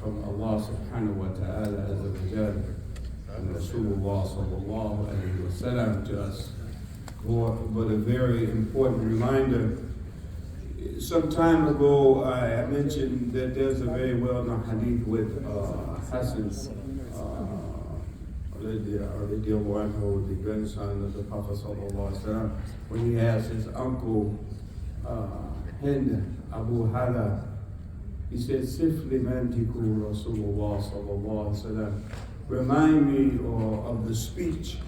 from Allah subhanahu wa ta'ala azza wa jal and Rasulullah sallallahu alayhi wa sallam to us. But a very important reminder. Some time ago, I mentioned that there's a very well-known hadith with Hassan, the grandson of the Prophet sallallahu alaihi wasallam, when he asked his uncle Hind Abu Hala, he said, "Sifli mantiku Rasulullah sallallahu alaihi wasallam." Remind me of the speech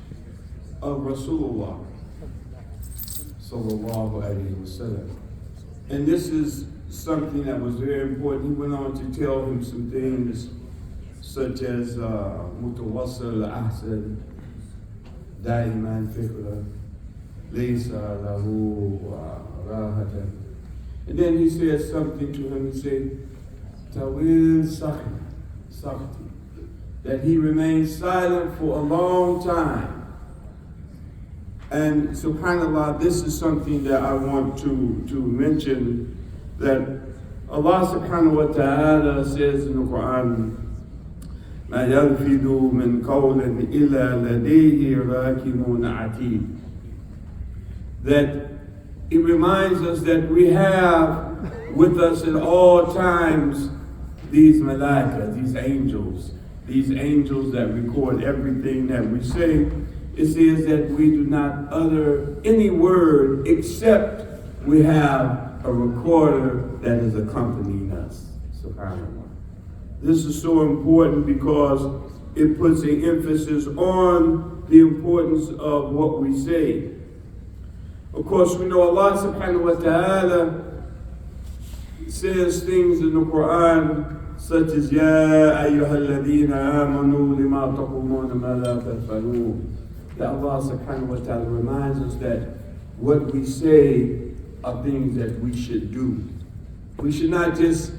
of Rasulullah sallallahu alaihi wasallam. And this is something that was very important. He went on to tell him some things such as Mutawassil Ahsan, Daiman Fikra, Laysa Lahu Rahatan. And then he said something to him. He said, Tawil Sakti, that he remained silent for a long time. And subhanAllah, this is something that I want to mention, that Allah subhanahu wa ta'ala says in the Quran, مَا يَلْفِظُ مِنْ قَوْلٍ إِلَّا لَدَيْهِ رَاكِبٌ عَتِيدٌ. That it reminds us that we have with us at all times these malaika, these angels that record everything that we say. It says that we do not utter any word except we have a recorder that is accompanying us. SubhanAllah. This is so important because it puts an emphasis on the importance of what we say. Of course, we know Allah subhanahu wa ta'ala says things in the Quran such as Ya ayyuhalladhina amanu lima taquluna ma la tafalun. That Allah subhanahu wa ta'ala reminds us that what we say are things that we should do. We should not just,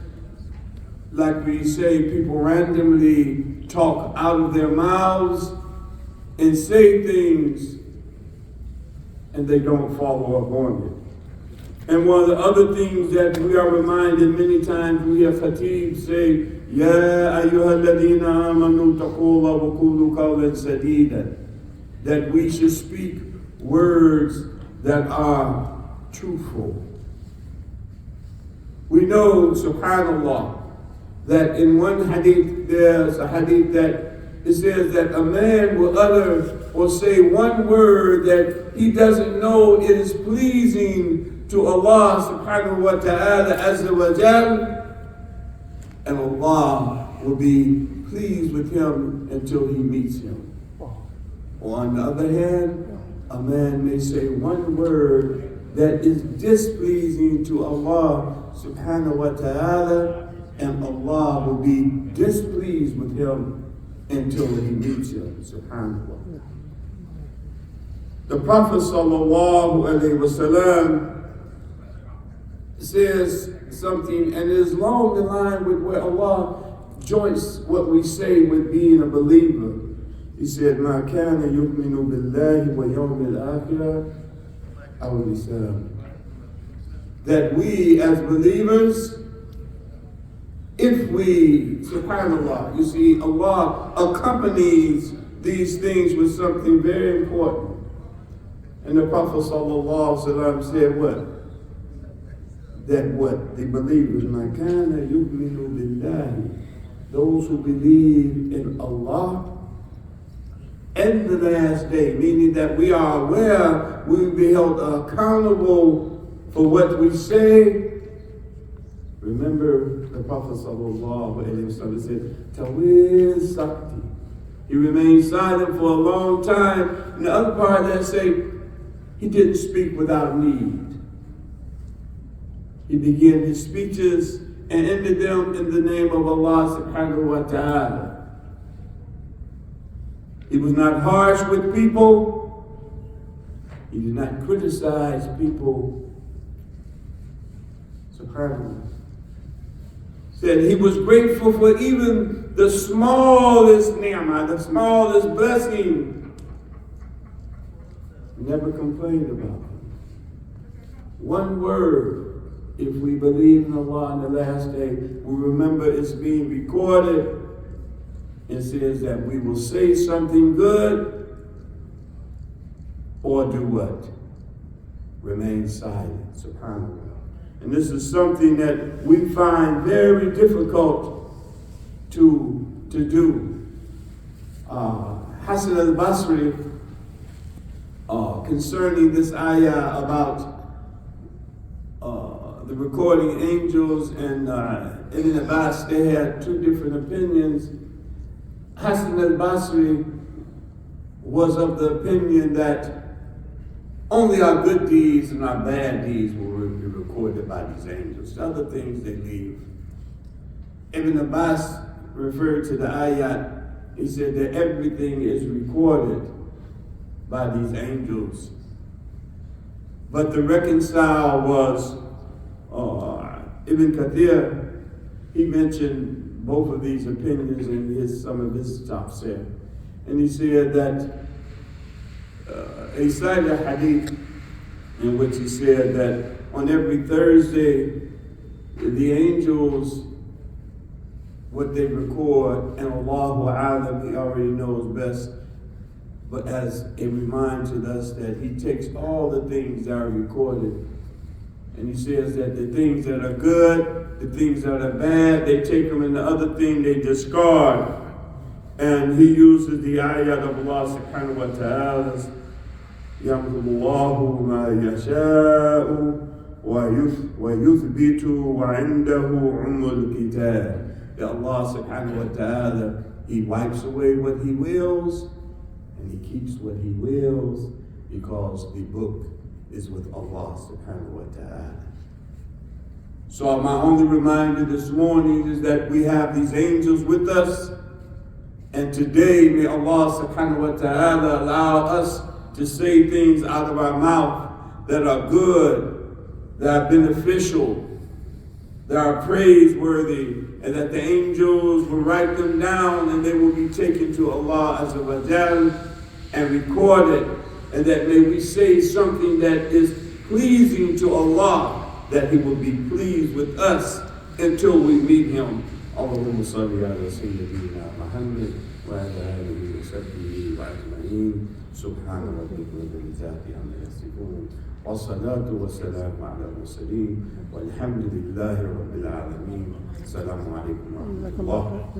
like we say, people randomly talk out of their mouths and say things and they don't follow up on it. And one of the other things that we are reminded many times, we hear Khatib say, Ya ayyuhalladhina amanu taqullaha wa qulu qawlan sadida. That we should speak words that are truthful. We know, subhanAllah, that in one hadith, there's a hadith that it says that a man will utter or say one word that he doesn't know is pleasing to Allah subhanahu wa ta'ala azza wa jal, and Allah will be pleased with him until he meets him. Or on the other hand, a man may say one word that is displeasing to Allah subhanahu wa ta'ala, and Allah will be displeased with him until he meets him, subhanAllah. The Prophet sallallahu alaihi wasallam says something, and is along the line with where Allah joins what we say with being a believer. He said, مَا كَانَ يُؤْمِنُ بِاللَّهِ وَيَوْمِ الْآخِرَةِ أَوْ الْإِسْلَامِ. That we as believers, if we, subhanAllah, you see, Allah accompanies these things with something very important. And the Prophet sallallahu alaihi wasallam said what? That what? The believers, مَا كَانَ يُؤْمِنُ بِاللَّهِ. Those who believe in Allah and the last day, meaning that we are aware we will be held accountable for what we say. Remember, the Prophet sallallahu alaihi wasallam said, Tawil Sakti. He remained silent for a long time. And the other part that say, he didn't speak without need. He began his speeches and ended them in the name of Allah subhanahu wa ta'ala. He was not harsh with people. He did not criticize people. SubhanAllah. Said he was grateful for even the smallest ni'mah, the smallest blessing. Never complained about it. One word if we believe in Allah on the last day, we remember it's being recorded. It says that we will say something good or do what? Remain silent. SubhanAllah. And this is something that we find very difficult to do. Hassan al-Basri, concerning this ayah about the recording angels and Ibn Abbas, they had two different opinions. Hassan al-Basri was of the opinion that only our good deeds and our bad deeds will be recorded by these angels. The other things they leave. Ibn Abbas referred to the ayat. He said that everything is recorded by these angels. But the reconcile was Ibn Kathir. He mentioned both of these opinions in some of his tafsir. And he said that he cited a hadith in which he said that on every Thursday, the angels, what they record, and Allahu A'lam, He already knows best, but as a reminder to us that He takes all the things that are recorded, and He says that the things that are good, the things that are bad, they take them, and the other thing they discard. And He uses the ayat of Allah subhanahu wa ta'ala, يَمْحُ اللَّهُ مَا يَشَاءُ وَيُثْبِتُ وَعِنْدَهُ عُمُّ الْكِتَابِ. That Allah subhanahu wa ta'ala, He wipes away what He wills, and He keeps what He wills, because the book is with Allah subhanahu wa ta'ala. So my only reminder this morning is that we have these angels with us, and today may Allah subhanahu wa ta'ala allow us to say things out of our mouth that are good, that are beneficial, that are praiseworthy, and that the angels will write them down and they will be taken to Allah Azza wa Jal and recorded, and that may we say something that is pleasing to Allah, that He will be pleased with us until we meet Him. Allahumma salli ala Sayyidina Muhammad wa ala alihi wa sahbihi wa ajma'in. Subhana rabbika rabbil izzati amma yasifun. والصلاة والسلام على المرسلين والحمد لله رب العالمين. السلام عليكم ورحمة الله.